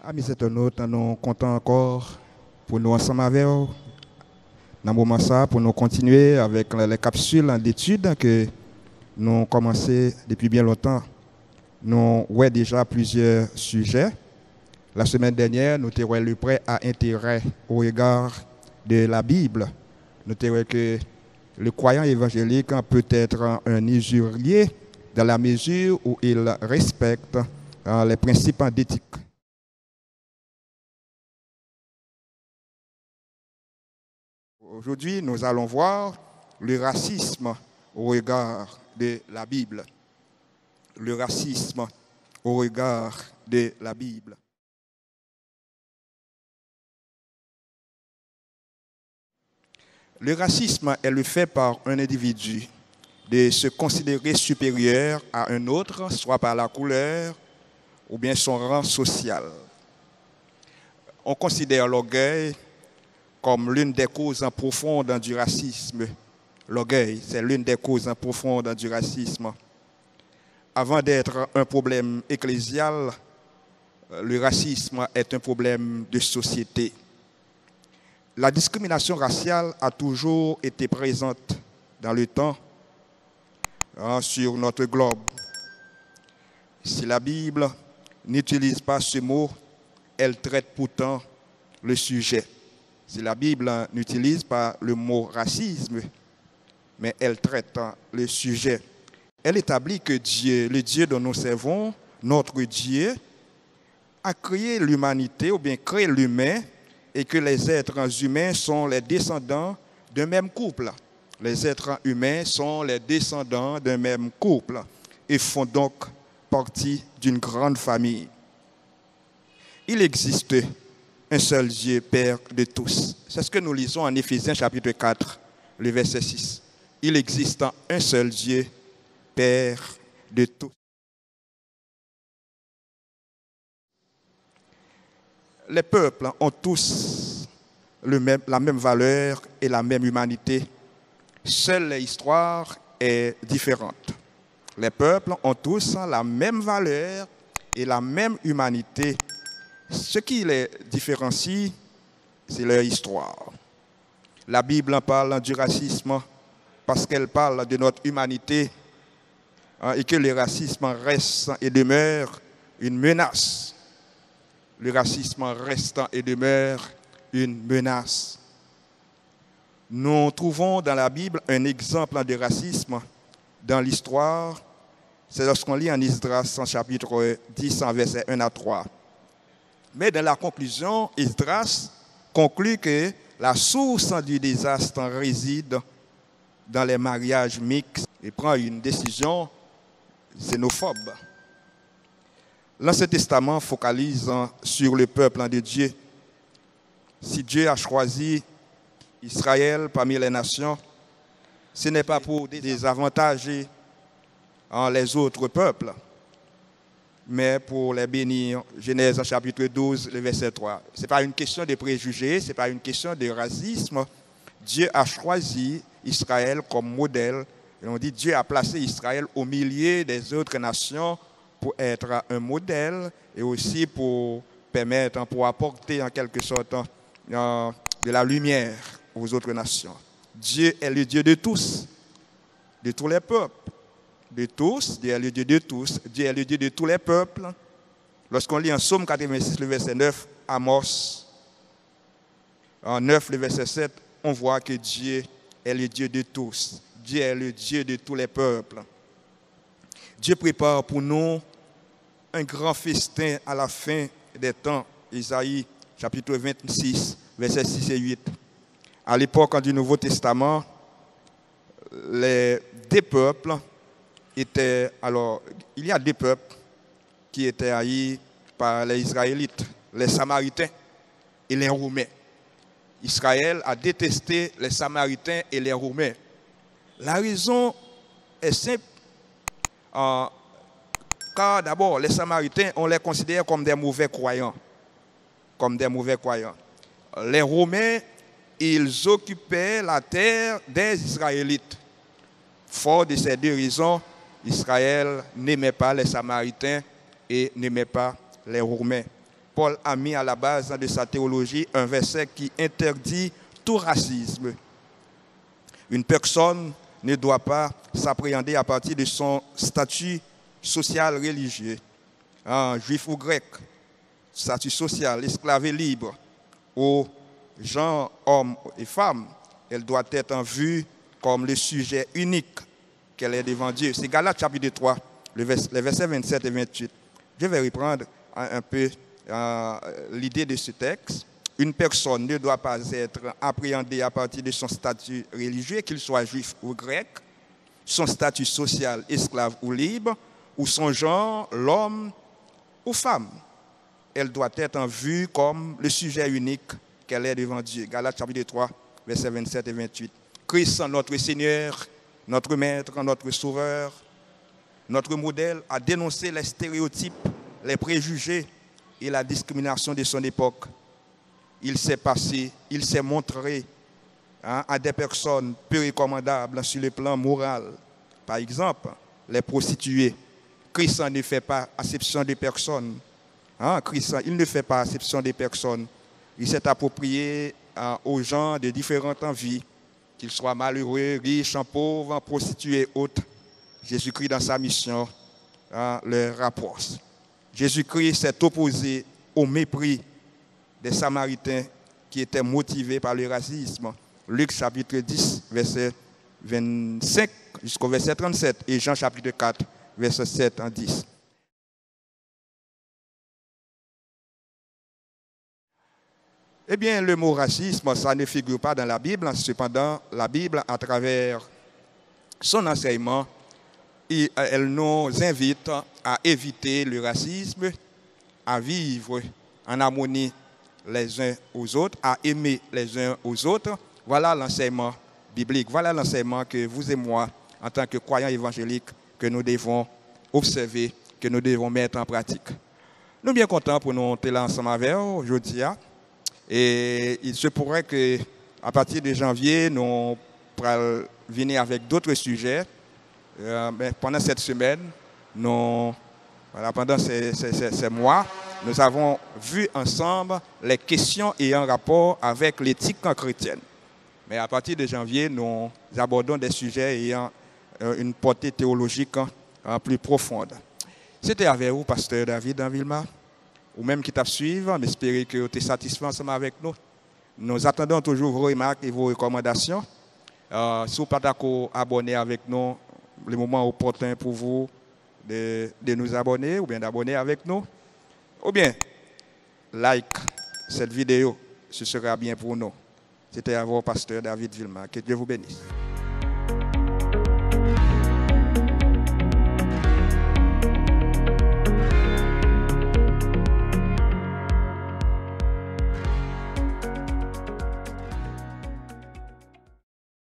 Amis internautes, nous sommes contents encore pour nous ensemble avec vous. Dans ce moment ça, pour nous continuer avec les capsules d'études que nous avons commencé depuis bien longtemps. Nous avons déjà plusieurs sujets. La semaine dernière, nous avons le prêt à intérêt au regard de la Bible. Nous avons que le croyant évangélique peut être un usurier dans la mesure où il respecte les principes d'éthique. Aujourd'hui, nous allons voir le racisme au regard de la Bible. Le racisme au regard de la Bible. Le racisme est le fait par un individu de se considérer supérieur à un autre, soit par la couleur ou bien son rang social. On considère l'orgueil comme l'une des causes profondes du racisme. L'orgueil, c'est l'une des causes profondes du racisme. Avant d'être un problème ecclésial, le racisme est un problème de société. La discrimination raciale a toujours été présente dans le temps sur notre globe. Si la Bible n'utilise pas ce mot, elle traite pourtant le sujet. Si la Bible n'utilise pas le mot racisme, mais elle traite le sujet. Elle établit que Dieu, le Dieu dont nous servons, notre Dieu, a créé l'humanité ou bien créé l'humain et que les êtres humains sont les descendants d'un même couple. Les êtres humains sont les descendants d'un même couple et font donc partie d'une grande famille. Il existe un seul Dieu, Père de tous. C'est ce que nous lisons en Éphésiens chapitre 4, le verset 6. Il existe un seul Dieu, Père de tous. Les peuples ont tous la même valeur et la même humanité. Seule l'histoire est différente. Les peuples ont tous la même valeur et la même humanité. Ce qui les différencie, c'est leur histoire. La Bible parle du racisme parce qu'elle parle de notre humanité et que le racisme reste et demeure une menace. Le racisme reste et demeure une menace. Nous trouvons dans la Bible un exemple de racisme dans l'histoire. C'est lorsqu'on lit en Esdras, en chapitre 10, en versets 1 à 3. Mais dans la conclusion, Esdras conclut que la source du désastre réside dans les mariages mixtes et prend une décision xénophobe. L'Ancien Testament focalise sur le peuple de Dieu. Si Dieu a choisi Israël parmi les nations, ce n'est pas pour désavantager les autres peuples, mais pour les bénir. Genèse chapitre 12, le verset 3. Ce n'est pas une question de préjugés, ce n'est pas une question de racisme. Dieu a choisi Israël comme modèle. Et on dit Dieu a placé Israël au milieu des autres nations pour être un modèle et aussi pour permettre, pour apporter en quelque sorte de la lumière aux autres nations. Dieu est le Dieu de tous les peuples. De tous, Dieu est le Dieu de tous, Dieu est le Dieu de tous les peuples. Lorsqu'on lit en Psaume 86, le verset 9, Amos, en 9, le verset 7, on voit que Dieu est le Dieu de tous. Dieu est le Dieu de tous les peuples. Dieu prépare pour nous un grand festin à la fin des temps. Isaïe, chapitre 26, versets 6 et 8. À l'époque du Nouveau Testament, les deux peuples étaient, alors, il y a deux peuples qui étaient haïs par les Israélites, les Samaritains et les Roumains. Israël a détesté les Samaritains et les Roumains. La raison est simple, car d'abord, les Samaritains, on les considère comme des mauvais croyants. Les Romains, ils occupaient la terre des Israélites. Fort de ces deux raisons, Israël n'aimait pas les Samaritains et n'aimait pas les Romains. Paul a mis à la base de sa théologie un verset qui interdit tout racisme. Une personne ne doit pas s'appréhender à partir de son statut social religieux, juif ou grec, statut social, esclave et libre, aux gens, hommes et femmes. Elle doit être en vue comme le sujet unique qu'elle est devant Dieu. C'est Galates chapitre 3, les versets 27 et 28. Je vais reprendre un peu l'idée de ce texte. Une personne ne doit pas être appréhendée à partir de son statut religieux, qu'il soit juif ou grec, son statut social, esclave ou libre, ou son genre, l'homme ou femme. Elle doit être en vue comme le sujet unique qu'elle est devant Dieu. Galates chapitre 3, versets 27 et 28. Christ, notre Seigneur, notre Maître, notre Sauveur, notre modèle, a dénoncé les stéréotypes, les préjugés et la discrimination de son époque. Il s'est passé, il s'est montré à des personnes peu recommandables sur le plan moral. Par exemple, les prostituées. Christ ne fait pas acception des personnes. Christ, il ne fait pas acception des personnes. Il s'est approprié aux gens de différentes envies, qu'ils soient malheureux, riches, pauvres, prostituées, autres. Jésus-Christ, dans sa mission, leur rapproche. Jésus-Christ s'est opposé au mépris des Samaritains qui étaient motivés par le racisme. Luc chapitre 10, verset 25 jusqu'au verset 37 et Jean chapitre 4, verset 7 en 10. Eh bien, le mot racisme, ça ne figure pas dans la Bible. Cependant, la Bible, à travers son enseignement, elle nous invite à éviter le racisme, à vivre en harmonie les uns aux autres, à aimer les uns aux autres. Voilà l'enseignement biblique. Voilà l'enseignement que vous et moi, en tant que croyants évangéliques, que nous devons observer, que nous devons mettre en pratique. Nous sommes bien contents pour nous être là ensemble avec vous aujourd'hui. Et il se pourrait qu'à partir de janvier, nous pourrons venir avec d'autres sujets. Mais pendant cette semaine, pendant ces mois, nous avons vu ensemble les questions ayant rapport avec l'éthique chrétienne. Mais à partir de janvier, nous abordons des sujets ayant une portée théologique plus profonde. C'était avec vous, pasteur David Vilma, ou même qui t'a suivi, j'espère que vous êtes satisfait ensemble avec nous. Nous attendons toujours vos remarques et vos recommandations. Si vous n'êtes pas abonné avec nous, le moment opportun pour vous de nous abonner ou bien d'abonner avec nous. Ou bien, like cette vidéo, ce sera bien pour nous. C'était à vous, pasteur David Vilma. Que Dieu vous bénisse.